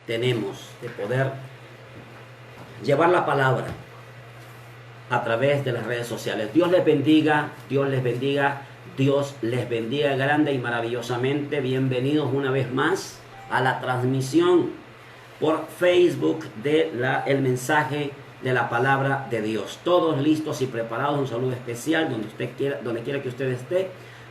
tenemos de poder llevar la palabra a través de las redes sociales. Dios les bendiga, Dios les bendiga, Dios les bendiga grande y maravillosamente. Bienvenidos una vez más a la transmisión por Facebook de el mensaje de la palabra de Dios. Todos listos y preparados. Un saludo especial donde quiera que usted esté.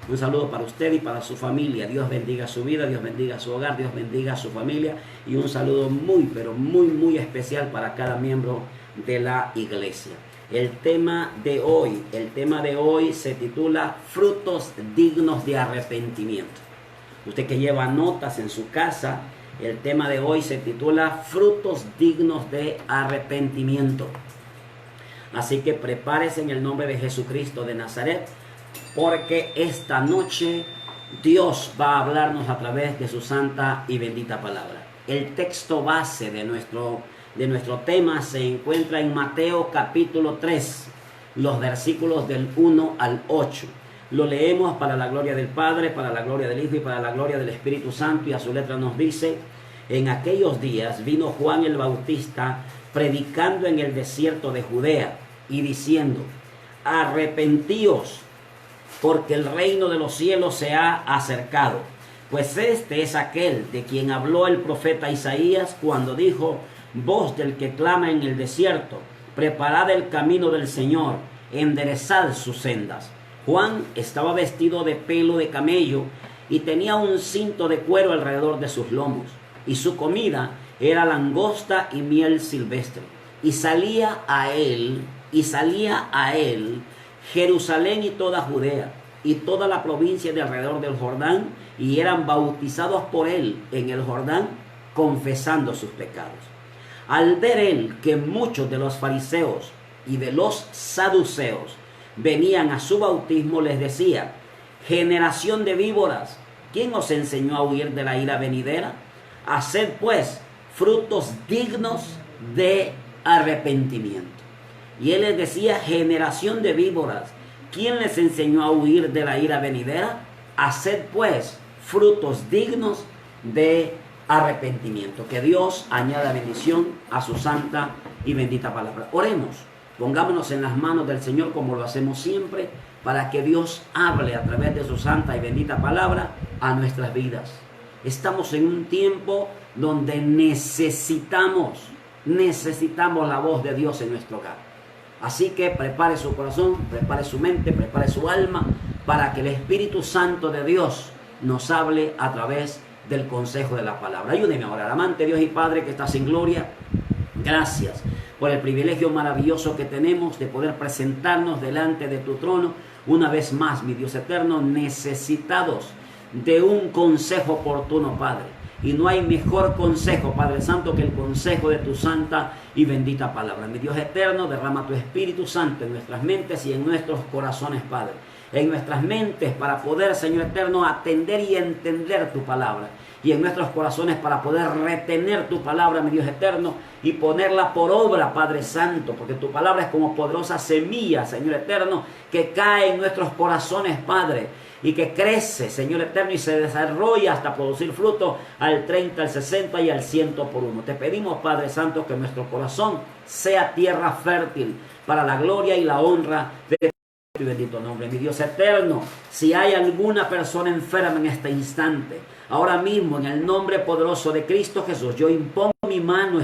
Un saludo para usted y para su familia. Dios bendiga su vida, Dios bendiga su hogar, Dios bendiga su familia. Y un saludo muy, pero muy especial para cada miembro de la iglesia. El tema de hoy se titula Frutos dignos de arrepentimiento. Usted que lleva notas en su casa, el tema de hoy se titula Frutos dignos de arrepentimiento. Así que prepárese en el nombre de Jesucristo de Nazaret, porque esta noche Dios va a hablarnos a través de su santa y bendita palabra. El texto base de nuestro tema se encuentra en Mateo capítulo 3, los versículos del 1 al 8. Lo leemos para la gloria del Padre, para la gloria del Hijo y para la gloria del Espíritu Santo, y a su letra nos dice: en aquellos días vino Juan el Bautista predicando en el desierto de Judea y diciendo: arrepentíos, porque el reino de los cielos se ha acercado. Pues este es aquel de quien habló el profeta Isaías cuando dijo: voz del que clama en el desierto, preparad el camino del Señor, enderezad sus sendas. Juan estaba vestido de pelo de camello y tenía un cinto de cuero alrededor de sus lomos, y su comida era langosta y miel silvestre. Y salía a él Jerusalén y toda Judea y toda la provincia de alrededor del Jordán, y eran bautizados por él en el Jordán, confesando sus pecados. Al ver él que muchos de los fariseos y de los saduceos venían a su bautismo, les decía: generación de víboras, ¿quién os enseñó a huir de la ira venidera? Haced pues frutos dignos de arrepentimiento. Y él les decía: generación de víboras, ¿quién les enseñó a huir de la ira venidera? Haced pues frutos dignos de arrepentimiento. Que Dios añada bendición a su santa y bendita palabra. Oremos, pongámonos en las manos del Señor como lo hacemos siempre, para que Dios hable a través de su santa y bendita palabra a nuestras vidas. Estamos en un tiempo donde necesitamos la voz de Dios en nuestro hogar. Así que prepare su corazón, prepare su mente, prepare su alma, para que el Espíritu Santo de Dios nos hable a través del consejo de la palabra. Ayúdeme a orar. Amante Dios y Padre que estás en gloria, gracias por el privilegio maravilloso que tenemos de poder presentarnos delante de tu trono una vez más, mi Dios eterno, necesitados de un consejo oportuno, Padre. Y no hay mejor consejo, Padre Santo, que el consejo de tu santa y bendita palabra. Mi Dios eterno, derrama tu Espíritu Santo en nuestras mentes y en nuestros corazones, Padre. En nuestras mentes para poder, Señor eterno, atender y entender tu palabra. Y en nuestros corazones para poder retener tu palabra, mi Dios eterno, y ponerla por obra, Padre Santo. Porque tu palabra es como poderosa semilla, Señor eterno, que cae en nuestros corazones, Padre, y que crece, Señor eterno, y se desarrolla hasta producir fruto al 30, al 60 y al 100 por uno. Te pedimos, Padre Santo, que nuestro corazón sea tierra fértil para la gloria y la honra de tu bendito nombre. Mi Dios eterno, si hay alguna persona enferma en este instante, ahora mismo, en el nombre poderoso de Cristo Jesús, yo impongo mi mano,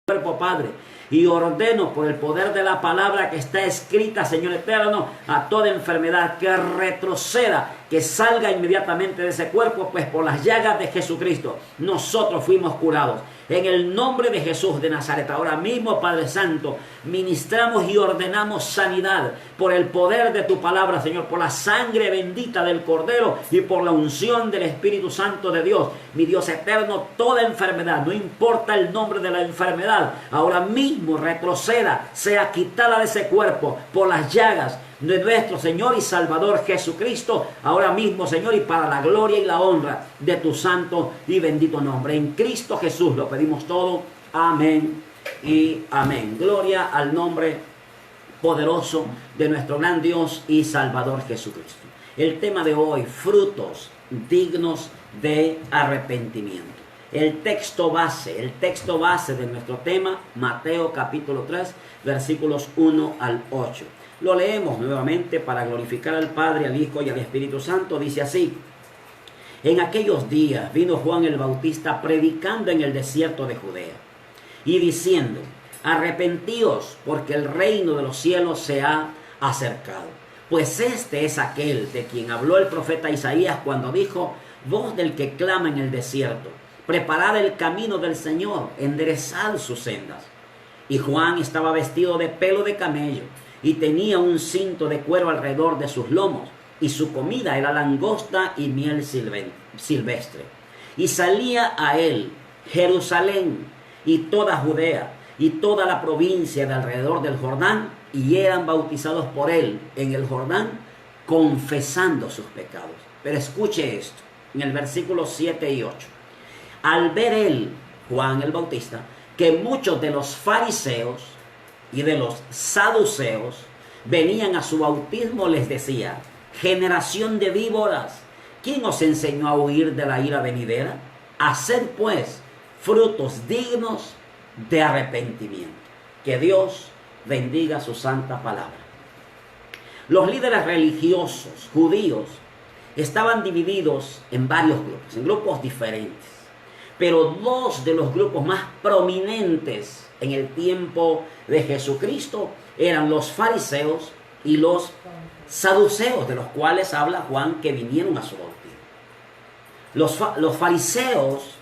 cuerpo, Padre, y ordeno por el poder de la palabra que está escrita, Señor eterno, a toda enfermedad que retroceda, que salga inmediatamente de ese cuerpo, pues por las llagas de Jesucristo nosotros fuimos curados. En el nombre de Jesús de Nazaret, ahora mismo, Padre Santo, ministramos y ordenamos sanidad por el poder de tu palabra, Señor, por la sangre bendita del Cordero y por la unción del Espíritu Santo de Dios. Mi Dios eterno, toda enfermedad, no importa el nombre de la enfermedad, ahora mismo retroceda, sea quitada de ese cuerpo por las llagas de nuestro Señor y Salvador Jesucristo, ahora mismo, Señor, y para la gloria y la honra de tu santo y bendito nombre. En Cristo Jesús lo pedimos todo. Amén y amén. Gloria al nombre poderoso de nuestro gran Dios y Salvador Jesucristo. El tema de hoy: frutos dignos de arrepentimiento. el texto base de nuestro tema, Mateo capítulo 3, versículos 1 al 8. Lo leemos nuevamente para glorificar al Padre, al Hijo y al Espíritu Santo. Dice así: en aquellos días vino Juan el Bautista predicando en el desierto de Judea y diciendo: arrepentíos, porque el reino de los cielos se ha acercado. Pues este es aquel de quien habló el profeta Isaías cuando dijo: voz del que clama en el desierto, preparad el camino del Señor, enderezad sus sendas. Y Juan estaba vestido de pelo de camello y tenía un cinto de cuero alrededor de sus lomos, y su comida era langosta y miel silvestre. Y salía a él Jerusalén y toda Judea y toda la provincia de alrededor del Jordán, y eran bautizados por él en el Jordán, confesando sus pecados. Pero escuche esto, en el versículo 7 y 8. Al ver él, Juan el Bautista, que muchos de los fariseos y de los saduceos venían a su bautismo, les decía: generación de víboras, ¿quién os enseñó a huir de la ira venidera? Haced pues frutos dignos de arrepentimiento. Que Dios bendiga su santa palabra. Los líderes religiosos judíos estaban divididos en varios grupos, en grupos diferentes. Pero dos de los grupos más prominentes en el tiempo de Jesucristo eran los fariseos y los saduceos, de los cuales habla Juan, que vinieron a su bautismo. Los fariseos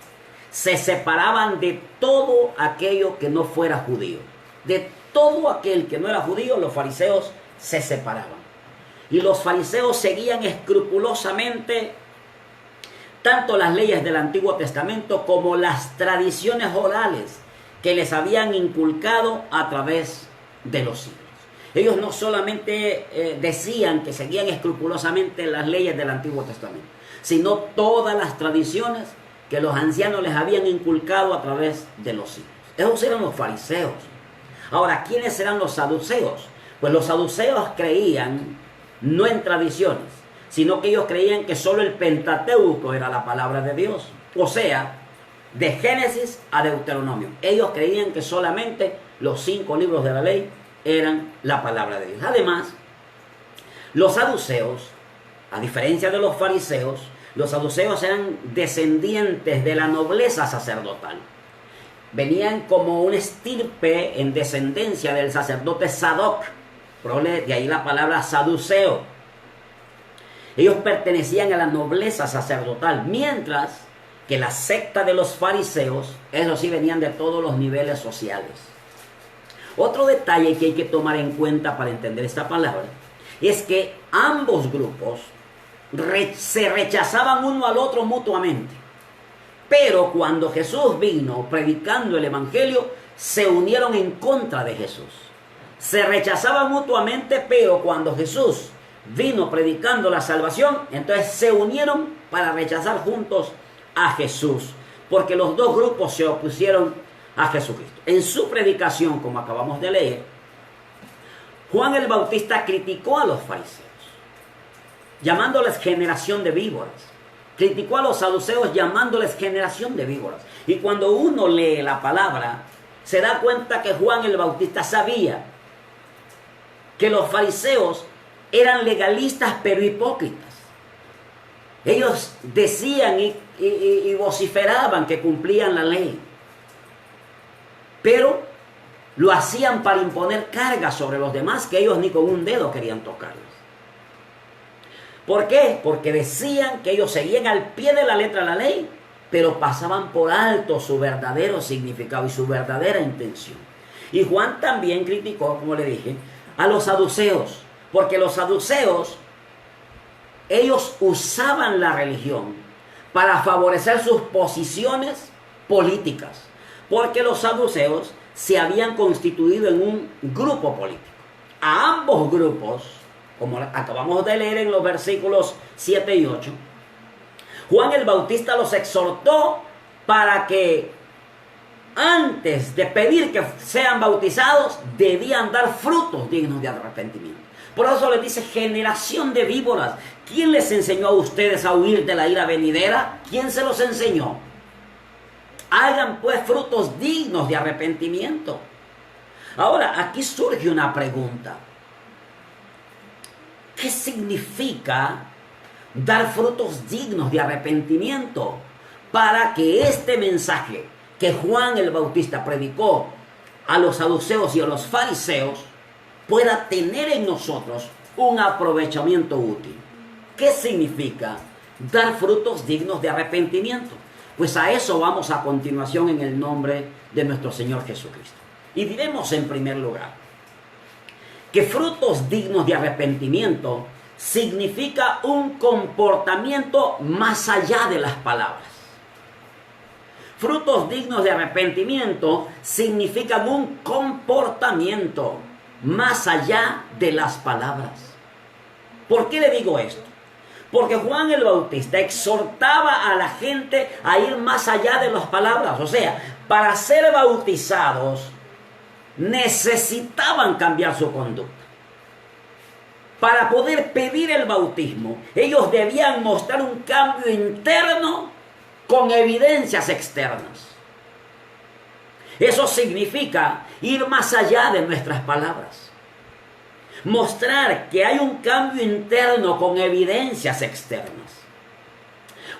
se separaban de todo aquello que no fuera judío. De todo aquel que no era judío, los fariseos se separaban. Y los fariseos seguían escrupulosamente tanto las leyes del Antiguo Testamento como las tradiciones orales que les inculcado a través de los siglos. Ellos no solamente decían que seguían escrupulosamente las leyes del Antiguo Testamento, sino todas las tradiciones que los ancianos les habían inculcado a través de los siglos. Esos eran los fariseos. Ahora, ¿quiénes eran los saduceos? Pues los saduceos creían no en tradiciones, sino que ellos creían que solo el Pentateuco era la palabra de Dios. O sea, de Génesis a Deuteronomio. Ellos creían que solamente los 5 libros de la ley eran la palabra de Dios. Además, los saduceos, a diferencia de los fariseos, los saduceos eran descendientes de la nobleza sacerdotal. Venían como un estirpe en descendencia del sacerdote Sadoc. De ahí la palabra saduceo. Ellos pertenecían a la nobleza sacerdotal, mientras que la secta de los fariseos, esos sí venían de todos los niveles sociales. Otro detalle que hay que tomar en cuenta para entender esta palabra es que ambos grupos se rechazaban uno al otro mutuamente. Pero cuando Jesús vino predicando el Evangelio, se unieron en contra de Jesús. Se rechazaban mutuamente, pero cuando Jesús vino predicando la salvación, entonces se unieron para rechazar juntos a Jesús, porque los dos grupos se opusieron a Jesucristo. En su predicación, como acabamos de leer, Juan el Bautista criticó a los fariseos, llamándoles generación de víboras. Criticó a los saduceos llamándoles generación de víboras. Y cuando uno lee la palabra, se da cuenta que Juan el Bautista sabía que los fariseos eran legalistas pero hipócritas. Ellos decían y vociferaban que cumplían la ley, pero lo hacían para imponer cargas sobre los demás que ellos ni con un dedo querían tocarlos. ¿Por qué? Porque decían que ellos seguían al pie de la letra la ley, pero pasaban por alto su verdadero significado y su verdadera intención. Y Juan también criticó, como le dije, a los saduceos, porque los saduceos, ellos usaban la religión para favorecer sus posiciones políticas, porque los saduceos se habían constituido en un grupo político. A ambos grupos, como acabamos de leer en los versículos 7 y 8, Juan el Bautista los exhortó para que antes de pedir que sean bautizados, debían dar frutos dignos de arrepentimiento. Por eso les dice generación de víboras. ¿Quién les enseñó a ustedes a huir de la ira venidera? ¿Quién se los enseñó? Hagan pues frutos dignos de arrepentimiento. Ahora, aquí surge una pregunta. ¿Qué significa dar frutos dignos de arrepentimiento? Para que este mensaje que Juan el Bautista predicó a los saduceos y a los fariseos pueda tener en nosotros un aprovechamiento útil. ¿Qué significa dar frutos dignos de arrepentimiento? Pues a eso vamos a continuación en el nombre de nuestro Señor Jesucristo. Y diremos en primer lugar que frutos dignos de arrepentimiento significa un comportamiento más allá de las palabras. Frutos dignos de arrepentimiento significan un comportamiento más allá de las palabras. ¿Por qué le digo esto? Porque Juan el Bautista exhortaba a la gente a ir más allá de las palabras. O sea, para ser bautizados necesitaban cambiar su conducta. Para poder pedir el bautismo, ellos debían mostrar un cambio interno con evidencias externas. Eso significa ir más allá de nuestras palabras. Mostrar que hay un cambio interno con evidencias externas.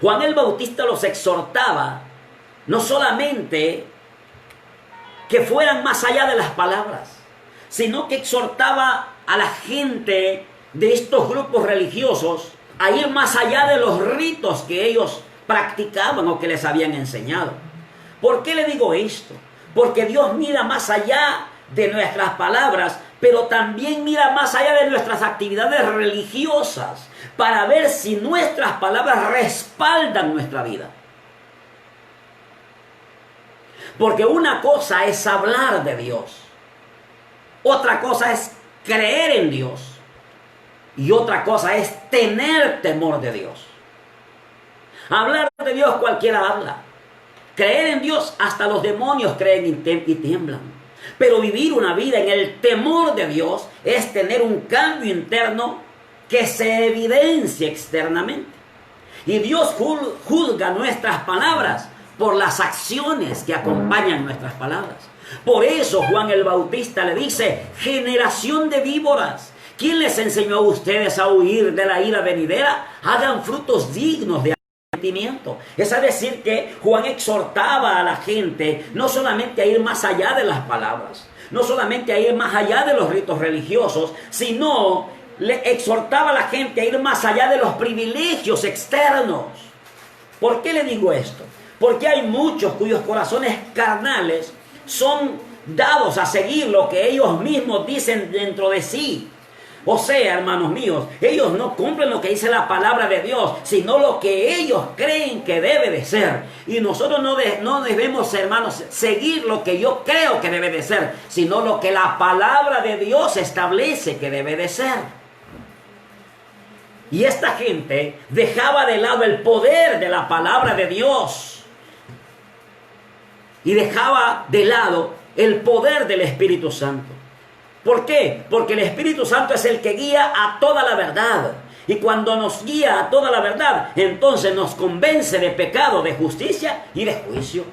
Juan el Bautista los exhortaba no solamente que fueran más allá de las palabras, sino que exhortaba a la gente de estos grupos religiosos a ir más allá de los ritos que ellos practicaban o que les habían enseñado. ¿Por qué le digo esto? Porque Dios mira más allá de nuestras palabras, pero también mira más allá de nuestras actividades religiosas para ver si nuestras palabras respaldan nuestra vida. Porque una cosa es hablar de Dios, otra cosa es creer en Dios y otra cosa es tener temor de Dios. Hablar de Dios cualquiera habla. Creer en Dios hasta los demonios creen y tiemblan. Pero vivir una vida en el temor de Dios es tener un cambio interno que se evidencia externamente. Y Dios juzga nuestras palabras por las acciones que acompañan nuestras palabras. Por eso Juan el Bautista le dice: generación de víboras, ¿quién les enseñó a ustedes a huir de la ira venidera? Hagan frutos dignos de arrepentimiento. Es decir, que Juan exhortaba a la gente no solamente a ir más allá de las palabras, no solamente a ir más allá de los ritos religiosos, sino le exhortaba a la gente a ir más allá de los privilegios externos. ¿Por qué le digo esto? Porque hay muchos cuyos corazones carnales son dados a seguir lo que ellos mismos dicen dentro de sí. O sea, hermanos míos, ellos no cumplen lo que dice la palabra de Dios, sino lo que ellos creen que debe de ser. Y nosotros no debemos, hermanos, seguir lo que yo creo que debe de ser, sino lo que la palabra de Dios establece que debe de ser. Y esta gente dejaba de lado el poder de la palabra de Dios y dejaba de lado el poder del Espíritu Santo. ¿Por qué? Porque el Espíritu Santo es el que guía a toda la verdad. Y cuando nos guía a toda la verdad, entonces nos convence de pecado, de justicia y de juicio.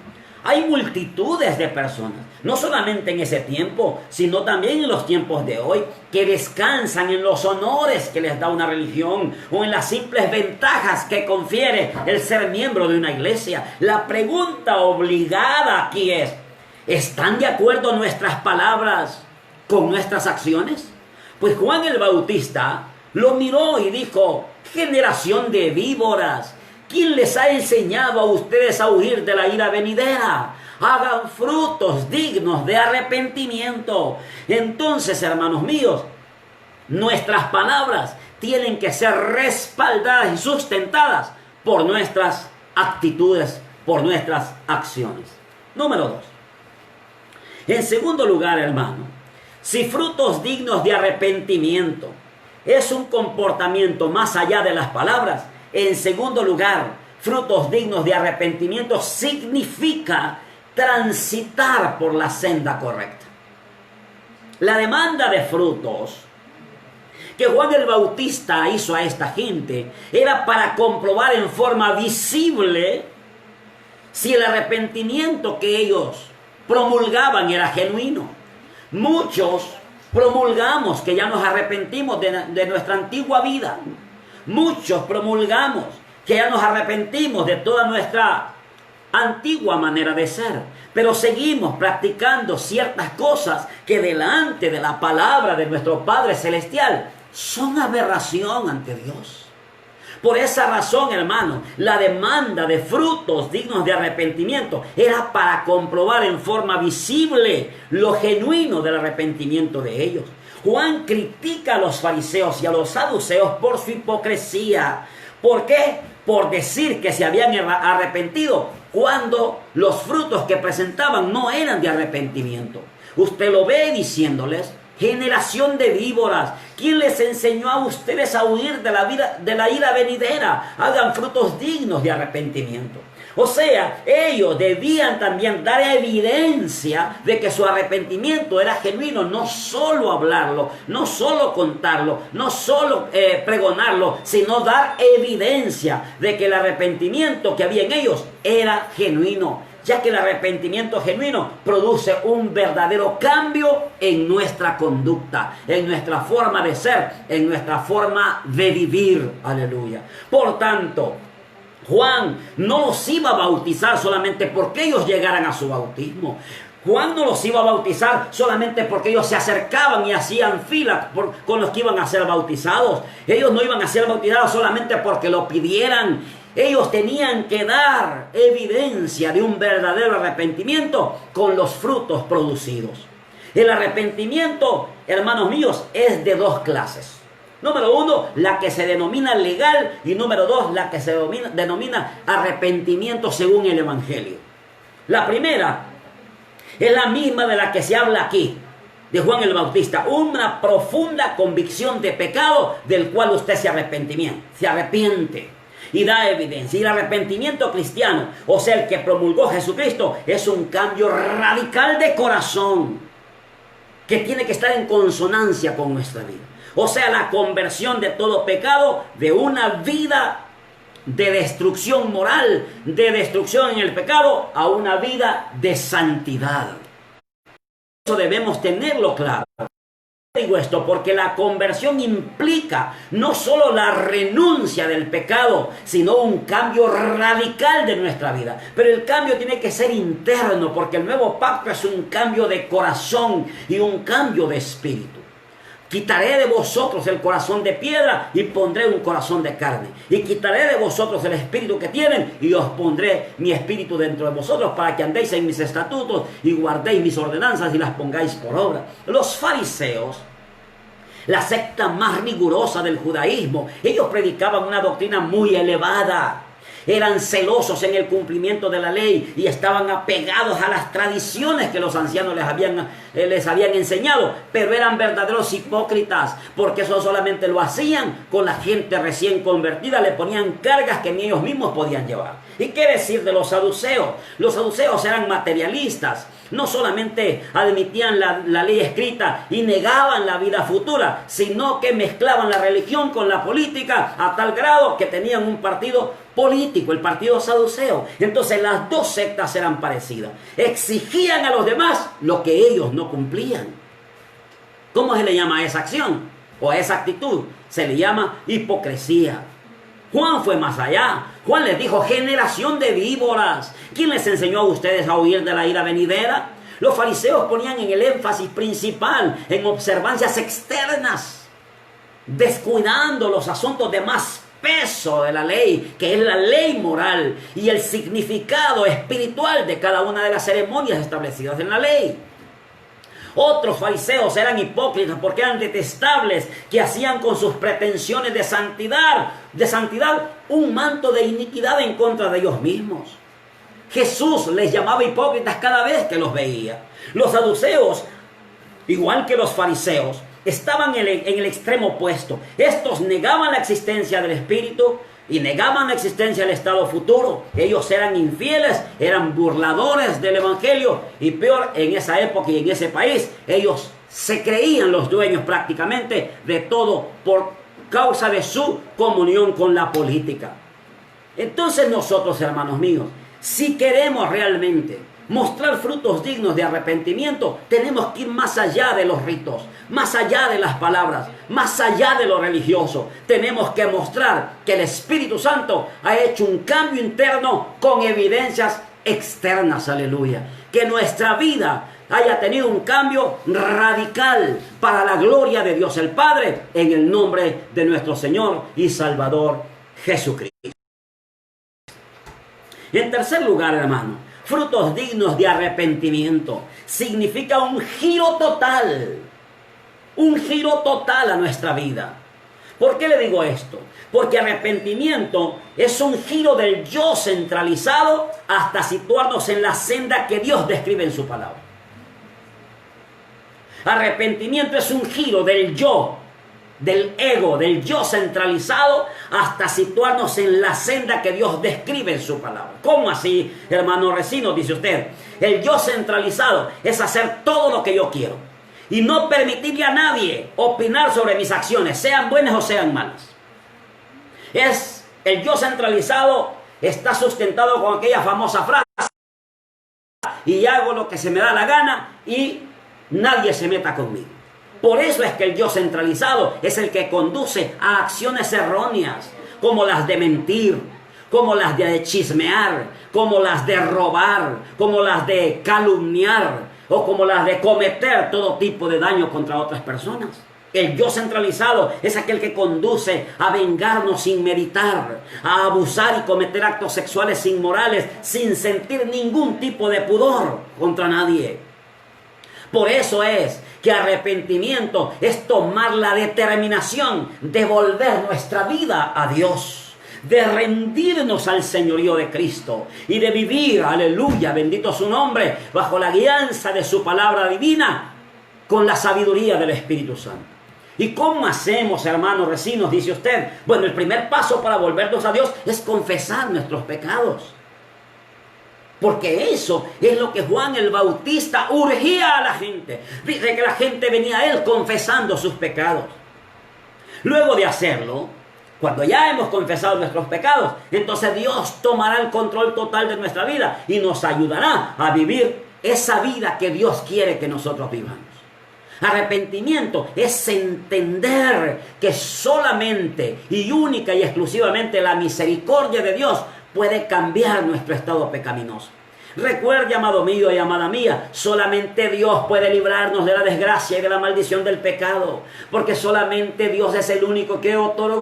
Hay multitudes de personas, no solamente en ese tiempo, sino también en los tiempos de hoy, que descansan en los honores que les da una religión o en las simples ventajas que confiere el ser miembro de una iglesia. La pregunta obligada aquí es: ¿están de acuerdo nuestras palabras con nuestras acciones? Pues Juan el Bautista lo miró y dijo: generación de víboras, ¿quién les ha enseñado a ustedes a huir de la ira venidera? Hagan frutos dignos de arrepentimiento. Entonces, hermanos míos, nuestras palabras tienen que ser respaldadas y sustentadas por nuestras actitudes, por nuestras acciones. Número 2. En segundo lugar, hermano, si frutos dignos de arrepentimiento es un comportamiento más allá de las palabras, en segundo lugar, frutos dignos de arrepentimiento significa transitar por la senda correcta. La demanda de frutos que Juan el Bautista hizo a esta gente era para comprobar en forma visible si el arrepentimiento que ellos promulgaban era genuino? Muchos promulgamos que ya nos arrepentimos de nuestra antigua vida. Muchos promulgamos que ya nos arrepentimos de toda nuestra antigua manera de ser, pero seguimos practicando ciertas cosas que delante de la palabra de nuestro Padre Celestial son aberración ante Dios. Por esa razón, hermano, la demanda de frutos dignos de arrepentimiento era para comprobar en forma visible lo genuino del arrepentimiento de ellos. Juan critica a los fariseos y a los saduceos por su hipocresía. ¿Por qué? Por decir que se habían arrepentido cuando los frutos que presentaban no eran de arrepentimiento. Usted lo ve diciéndoles: generación de víboras, ¿quién les enseñó a ustedes a huir de la ira venidera? Hagan frutos dignos de arrepentimiento. O sea, ellos debían también dar evidencia de que su arrepentimiento era genuino, no solo hablarlo, no solo contarlo, no solo pregonarlo, sino dar evidencia de que el arrepentimiento que había en ellos era genuino, ya que el arrepentimiento genuino produce un verdadero cambio en nuestra conducta, en nuestra forma de ser, en nuestra forma de vivir. Aleluya. Por tanto, Juan no los iba a bautizar solamente porque ellos llegaran a su bautismo. Juan no los iba a bautizar solamente porque ellos se acercaban y hacían fila con los que iban a ser bautizados. Ellos no iban a ser bautizados solamente porque lo pidieran. Ellos tenían que dar evidencia de un verdadero arrepentimiento con los frutos producidos. El arrepentimiento, hermanos míos, es de dos clases. Número uno, la que se denomina legal, y número dos, la que se denomina arrepentimiento según el Evangelio. La primera es la misma de la que se habla aquí, de Juan el Bautista, una profunda convicción de pecado del cual usted se arrepiente y da evidencia. Y el arrepentimiento cristiano, o sea, el que promulgó Jesucristo, es un cambio radical de corazón que tiene que estar en consonancia con nuestra vida. O sea, la conversión de todo pecado, de una vida de destrucción moral, de destrucción en el pecado, a una vida de santidad. Eso debemos tenerlo claro. Digo esto porque la conversión implica no solo la renuncia del pecado, sino un cambio radical de nuestra vida. Pero el cambio tiene que ser interno, porque el nuevo pacto es un cambio de corazón y un cambio de espíritu. Quitaré de vosotros el corazón de piedra y pondré un corazón de carne. Y quitaré de vosotros el espíritu que tienen y os pondré mi espíritu dentro de vosotros, para que andéis en mis estatutos y guardéis mis ordenanzas y las pongáis por obra. Los fariseos, la secta más rigurosa del judaísmo, ellos predicaban una doctrina muy elevada. Eran celosos en el cumplimiento de la ley y estaban apegados a las tradiciones que los ancianos les habían enseñado, pero eran verdaderos hipócritas, porque eso solamente lo hacían con la gente recién convertida, le ponían cargas que ni ellos mismos podían llevar. ¿Y qué decir de los saduceos? Los saduceos eran materialistas. No solamente admitían la ley escrita y negaban la vida futura, sino que mezclaban la religión con la política a tal grado que tenían un partido político, el partido saduceo. Entonces las dos sectas eran parecidas. Exigían a los demás lo que ellos no cumplían. ¿Cómo se le llama a esa acción o a esa actitud? Se le llama hipocresía. Juan fue más allá. Juan les dijo: generación de víboras, ¿quién les enseñó a ustedes a huir de la ira venidera? Los fariseos ponían en el énfasis principal en observancias externas, descuidando los asuntos de más peso de la ley, que es la ley moral y el significado espiritual de cada una de las ceremonias establecidas en la ley. Otros fariseos eran hipócritas porque eran detestables, que hacían con sus pretensiones de santidad un manto de iniquidad en contra de ellos mismos. Jesús les llamaba hipócritas cada vez que los veía. Los saduceos, igual que los fariseos, estaban en el extremo opuesto. Estos negaban la existencia del Espíritu y negaban la existencia del estado futuro. Ellos eran infieles, eran burladores del Evangelio, y peor, en esa época y en ese país, ellos se creían los dueños prácticamente de todo por causa de su comunión con la política. Entonces nosotros, hermanos míos, Si queremos realmente mostrar frutos dignos de arrepentimiento, tenemos que ir más allá de los ritos, más allá de las palabras, más allá de lo religioso. Tenemos que mostrar que el Espíritu Santo ha hecho un cambio interno con evidencias externas, aleluya. Que nuestra vida haya tenido un cambio radical para la gloria de Dios el Padre, en el nombre de nuestro Señor y Salvador Jesucristo. Y en tercer lugar, hermano, frutos dignos de arrepentimiento significa un giro total a nuestra vida. ¿Por qué le digo esto? Porque arrepentimiento es un giro del yo centralizado hasta situarnos en la senda que Dios describe en su palabra. Arrepentimiento es un giro del yo, del ego, del yo centralizado, hasta situarnos en la senda que Dios describe en su palabra. ¿Cómo así, hermano Recino? Dice usted. El yo centralizado es hacer todo lo que yo quiero y no permitirle a nadie opinar sobre mis acciones, sean buenas o sean malas. El yo centralizado está sustentado con aquella famosa frase: y hago lo que se me da la gana y nadie se meta conmigo. Por eso es que el yo centralizado es el que conduce a acciones erróneas, como las de mentir, como las de chismear, como las de robar, como las de calumniar, o como las de cometer todo tipo de daño contra otras personas. El yo centralizado es aquel que conduce a vengarnos sin meditar, a abusar y cometer actos sexuales inmorales sin sentir ningún tipo de pudor contra nadie. Por eso es que arrepentimiento es tomar la determinación de volver nuestra vida a Dios, de rendirnos al señorío de Cristo y de vivir, aleluya, bendito su nombre, bajo la guianza de su palabra divina, con la sabiduría del Espíritu Santo. ¿Y cómo hacemos, hermanos Recinos? Dice usted. Bueno, el primer paso para volvernos a Dios es confesar nuestros pecados. Porque eso es lo que Juan el Bautista urgía a la gente. Dice que la gente venía a él confesando sus pecados. Luego de hacerlo, cuando ya hemos confesado nuestros pecados, entonces Dios tomará el control total de nuestra vida y nos ayudará a vivir esa vida que Dios quiere que nosotros vivamos. Arrepentimiento es entender que solamente y única y exclusivamente la misericordia de Dios puede cambiar nuestro estado pecaminoso. Recuerde, amado mío y amada mía, solamente Dios puede librarnos de la desgracia y de la maldición del pecado, porque solamente Dios es el único que otorgó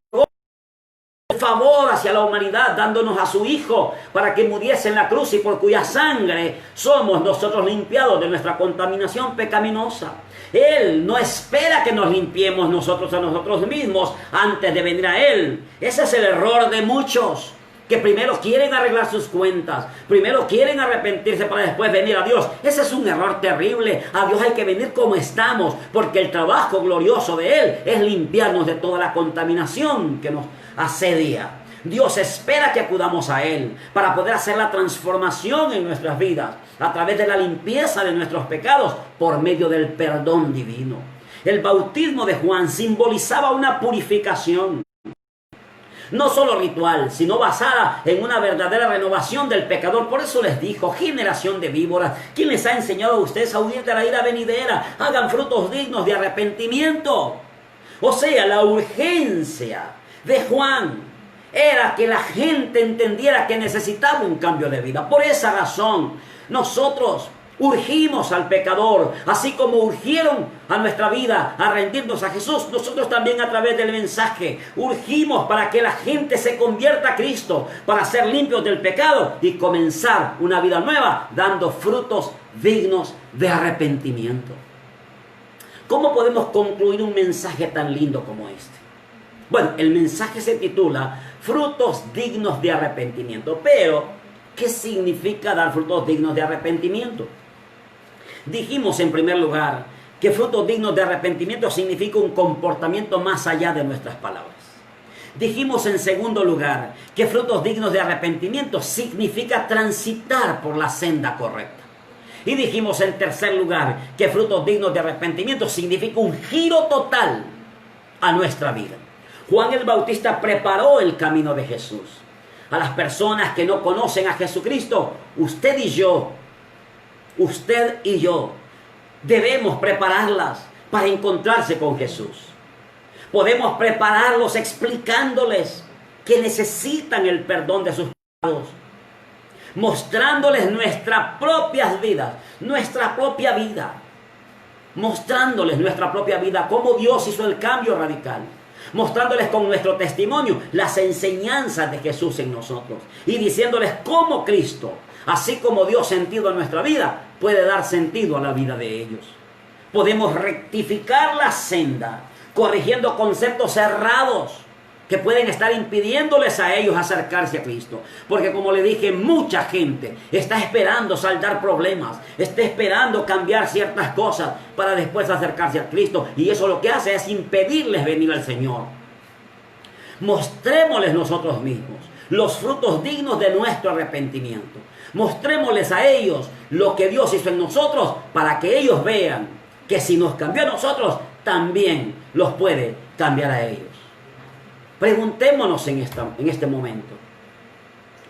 el favor hacia la humanidad, dándonos a su Hijo para que muriese en la cruz y por cuya sangre somos nosotros limpiados de nuestra contaminación pecaminosa. Él no espera que nos limpiemos nosotros a nosotros mismos antes de venir a Él. Ese es el error de muchos, que primero quieren arreglar sus cuentas, primero quieren arrepentirse para después venir a Dios. Ese es un error terrible. A Dios hay que venir como estamos, porque el trabajo glorioso de Él es limpiarnos de toda la contaminación que nos asedia. Dios espera que acudamos a Él para poder hacer la transformación en nuestras vidas a través de la limpieza de nuestros pecados por medio del perdón divino. El bautismo de Juan simbolizaba una purificación, no solo ritual, sino basada en una verdadera renovación del pecador. Por eso les dijo: generación de víboras, ¿quién les ha enseñado a ustedes a huir de la ira venidera? Hagan frutos dignos de arrepentimiento. O sea, la urgencia de Juan era que la gente entendiera que necesitaba un cambio de vida. Por esa razón, nosotros urgimos al pecador, así como urgieron a nuestra vida a rendirnos a Jesús. Nosotros también, a través del mensaje, urgimos para que la gente se convierta a Cristo, para ser limpios del pecado y comenzar una vida nueva, dando frutos dignos de arrepentimiento. ¿Cómo podemos concluir un mensaje tan lindo como este? Bueno, el mensaje se titula Frutos dignos de arrepentimiento. Pero, ¿qué significa dar frutos dignos de arrepentimiento? Dijimos en primer lugar que frutos dignos de arrepentimiento significa un comportamiento más allá de nuestras palabras. Dijimos en segundo lugar que frutos dignos de arrepentimiento significa transitar por la senda correcta. Y dijimos en tercer lugar que frutos dignos de arrepentimiento significa un giro total a nuestra vida. Juan el Bautista preparó el camino de Jesús. a las personas que no conocen a Jesucristo, usted y yo debemos prepararlas para encontrarse con Jesús. Podemos prepararlos explicándoles que necesitan el perdón de sus pecados, mostrándoles nuestras propias vidas, mostrándoles nuestra propia vida, cómo Dios hizo el cambio radical, mostrándoles con nuestro testimonio las enseñanzas de Jesús en nosotros y diciéndoles cómo Cristo, así como dio sentido a nuestra vida, puede dar sentido a la vida de ellos. Podemos rectificar la senda, corrigiendo conceptos errados que pueden estar impidiéndoles a ellos acercarse a Cristo. Porque como le dije, mucha gente está esperando saldar problemas, está esperando cambiar ciertas cosas para después acercarse a Cristo. Y eso lo que hace es impedirles venir al Señor. Mostrémosles nosotros mismos los frutos dignos de nuestro arrepentimiento. Mostrémosles a ellos lo que Dios hizo en nosotros para que ellos vean que si nos cambió a nosotros, también los puede cambiar a ellos. Preguntémonos en este momento.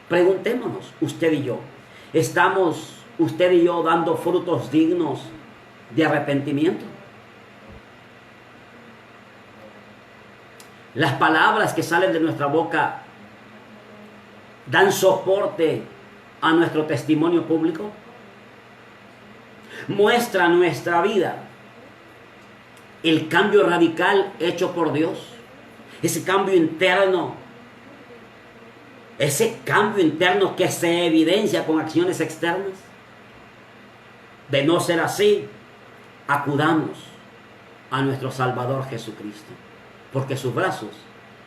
Preguntémonos, usted y yo. ¿Estamos usted y yo dando frutos dignos de arrepentimiento? Las palabras que salen de nuestra boca dan soporte a nuestro testimonio público. Muestra nuestra vida el cambio radical hecho por Dios, ese cambio interno que se evidencia con acciones externas. De no ser así, acudamos a nuestro Salvador Jesucristo, porque sus brazos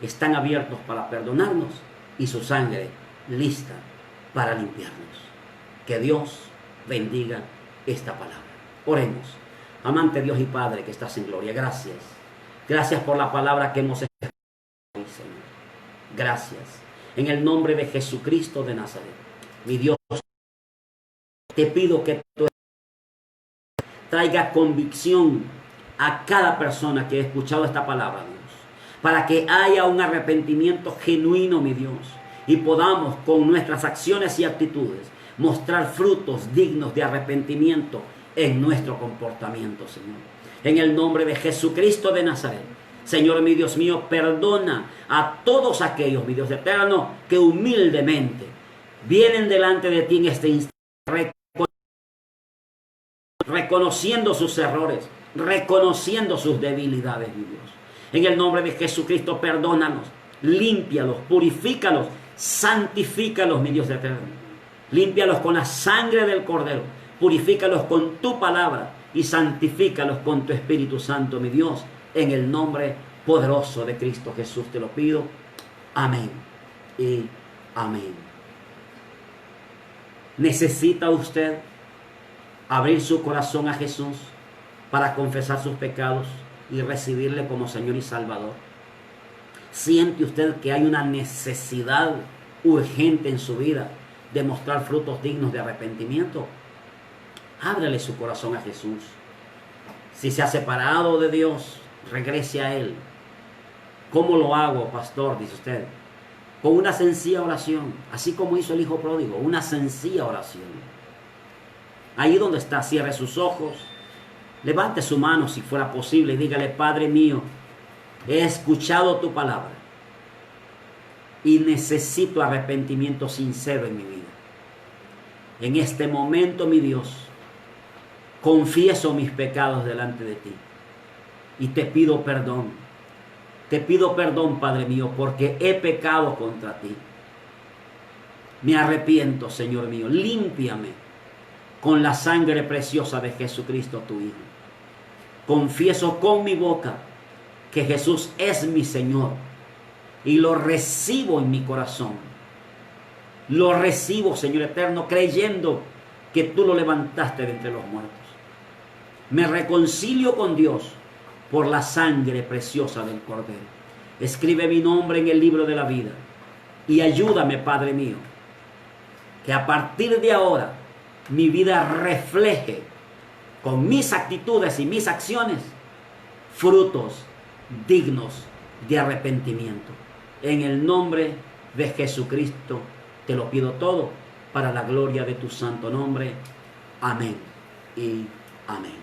están abiertos para perdonarnos y su sangre lista para limpiarnos. Que Dios bendiga esta palabra. Oremos. Amante Dios y Padre que estás en gloria, gracias. Gracias por la palabra que hemos escuchado hoy, Señor. Gracias. En el nombre de Jesucristo de Nazaret, mi Dios, te pido que tú traiga convicción a cada persona que ha escuchado esta palabra, Dios, para que haya un arrepentimiento genuino, mi Dios, y podamos con nuestras acciones y actitudes mostrar frutos dignos de arrepentimiento en nuestro comportamiento, Señor. En el nombre de Jesucristo de Nazaret, Señor, mi Dios mío, perdona a todos aquellos, mi Dios eterno, que humildemente vienen delante de ti en este instante, reconociendo sus errores, reconociendo sus debilidades, mi Dios. En el nombre de Jesucristo, perdónanos, límpialos, purifícalos, santifícalos, mi Dios eterno. Límpialos con la sangre del Cordero, purifícalos con tu palabra y santifícalos con tu Espíritu Santo, mi Dios. En el nombre poderoso de Cristo Jesús te lo pido. Amén y amén. ¿Necesita usted abrir su corazón a Jesús para confesar sus pecados y recibirle como Señor y Salvador? ¿Siente usted que hay una necesidad urgente en su vida de mostrar frutos dignos de arrepentimiento? Ábrele su corazón a Jesús. Si se ha separado de Dios, regrese a Él. ¿Cómo lo hago, pastor?, dice usted. Con una sencilla oración, así como hizo el hijo pródigo, una sencilla oración. Ahí donde está, cierre sus ojos, levante su mano si fuera posible y dígale: Padre mío, he escuchado tu palabra y necesito arrepentimiento sincero en mi vida. En este momento, mi Dios, confieso mis pecados delante de ti y te pido perdón. Te pido perdón, Padre mío, porque he pecado contra ti. Me arrepiento, Señor mío. Límpiame con la sangre preciosa de Jesucristo, tu Hijo. Confieso con mi boca que Jesús es mi Señor y lo recibo en mi corazón. Lo recibo, Señor eterno, creyendo que tú lo levantaste de entre los muertos. Me reconcilio con Dios por la sangre preciosa del Cordero. Escribe mi nombre en el libro de la vida y ayúdame, Padre mío, que a partir de ahora mi vida refleje con mis actitudes y mis acciones frutos dignos de arrepentimiento. En el nombre de Jesucristo. Te lo pido todo para la gloria de tu santo nombre. Amén y amén.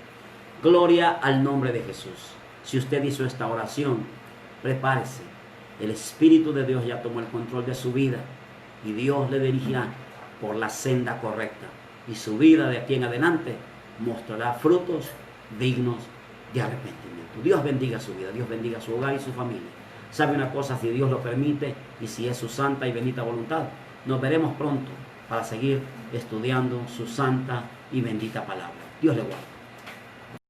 Gloria al nombre de Jesús. Si usted hizo esta oración, prepárese. El Espíritu de Dios ya tomó el control de su vida y Dios le dirigirá por la senda correcta. Y su vida de aquí en adelante mostrará frutos dignos de arrepentimiento. Dios bendiga su vida, Dios bendiga su hogar y su familia. ¿Sabe una cosa? Si Dios lo permite y si es su santa y bendita voluntad, nos veremos pronto para seguir estudiando su santa y bendita palabra. Dios le guarde.